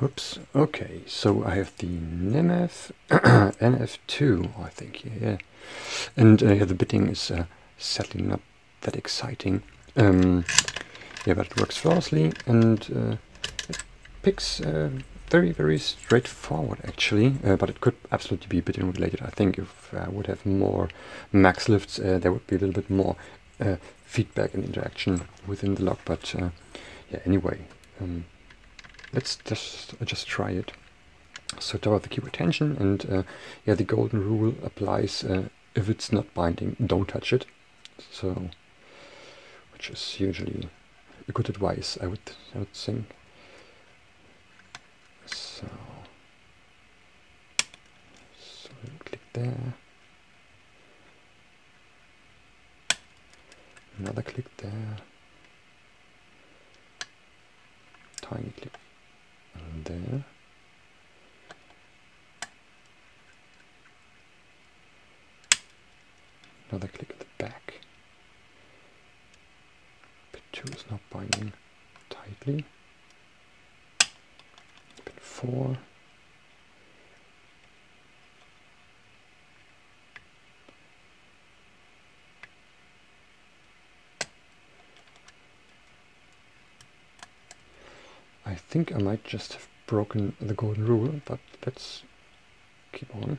Oops. Okay, so I have the Nemef NF2, I think. Yeah, and yeah, the bitting is sadly not that exciting. Yeah, but it works flawlessly, and it picks very, very straightforward actually. But it could absolutely be bitting related. I think if I would have more max lifts, there would be a little bit more feedback and interaction within the lock. But yeah, anyway. Let's just try it. So toward the keyboard tension, and yeah, the golden rule applies. If it's not binding, don't touch it. So, which is usually a good advice, I would think. So click there. Another click there. Tiny click. And there. Another click at the back. Pin 2 is not binding tightly. Pin 4. I think I might just have broken the golden rule, but let's keep on.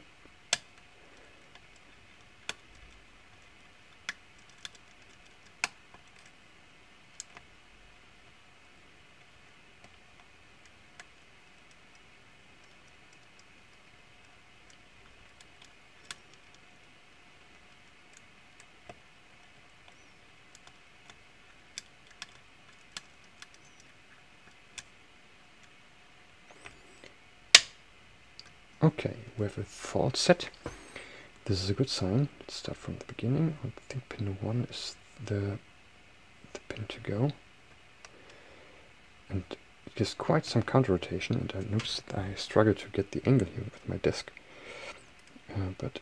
Okay, we have a fault set. This is a good sign. Let's start from the beginning. I think pin 1 is the pin to go. And it gives quite some counter rotation, and I noticed that I struggle to get the angle here with my desk. But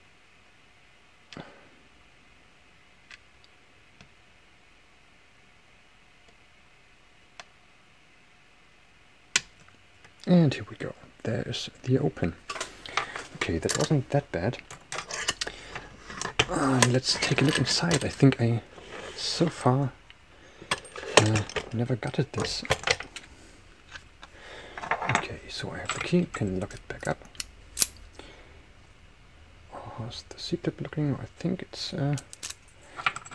and here we go. There's the open. Okay, that wasn't that bad. Let's take a look inside. I think I, so far, never gutted this. Okay, so I have the key, can lock it back up. How's the C-clip looking? I think it's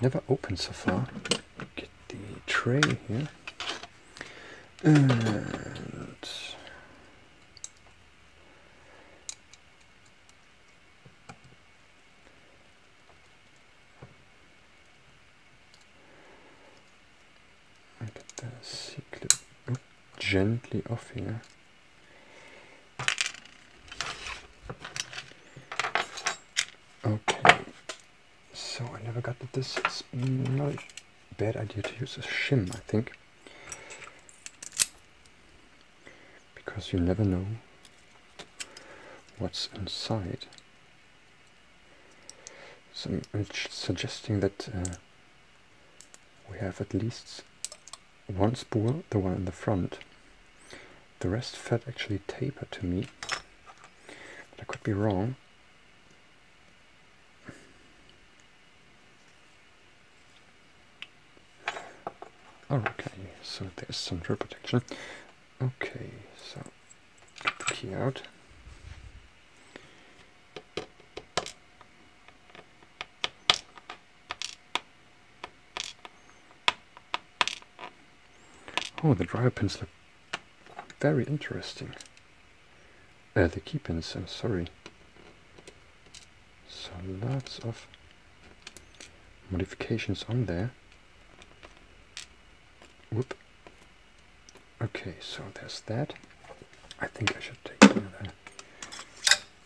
never opened so far. Get the tray here. And I get the C-clip gently off here. Okay, so I never got this. It's not a bad idea to use a shim, I think, because you never know what's inside. So I'm suggesting that we have at least one spool, the one in the front. The rest felt actually tapered to me, but I could be wrong. Oh, okay, so there's some drip protection. Okay, so get the key out. Oh, the driver pins look very interesting. The key pins, I'm sorry. So lots of modifications on there. Whoop. Okay, so there's that. I think I should take another.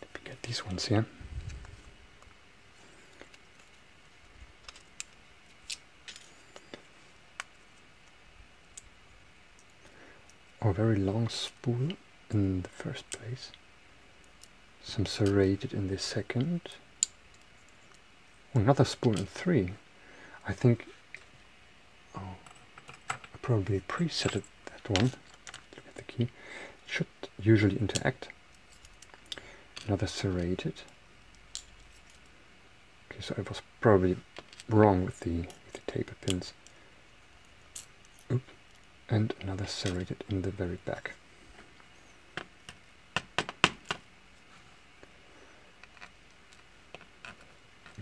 Let me get these ones here. A very long spool in the first place. Some serrated in the second. Oh, another spool in 3. I think. Oh. Probably preset that one. Look at the key. should usually interact. Another serrated. Okay, so I was probably wrong with the tapered pins. Oops. And another serrated in the very back.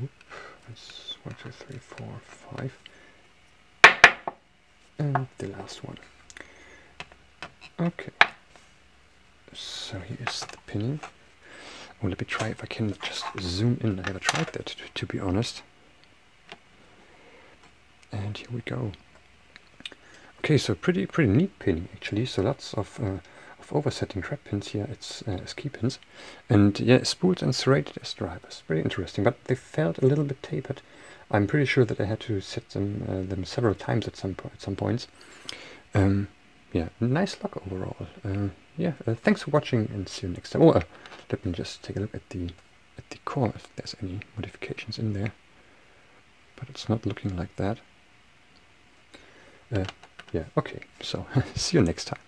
Oop. That's 1, 2, 3, 4, 5. And the last one. Okay. So here's the pinning. Oh, let me try if I can just zoom in. I never tried that, to be honest. And here we go. Okay, so pretty neat pinning actually. So lots of oversetting trap pins here as key pins, and yeah, spools and serrated as drivers. Pretty interesting, but they felt a little bit tapered. I'm pretty sure that I had to set them several times at some points. Yeah, nice luck overall. Yeah, thanks for watching, and see you next time. Oh, let me just take a look at the core if there's any modifications in there. But it's not looking like that. Yeah, okay. So see you next time.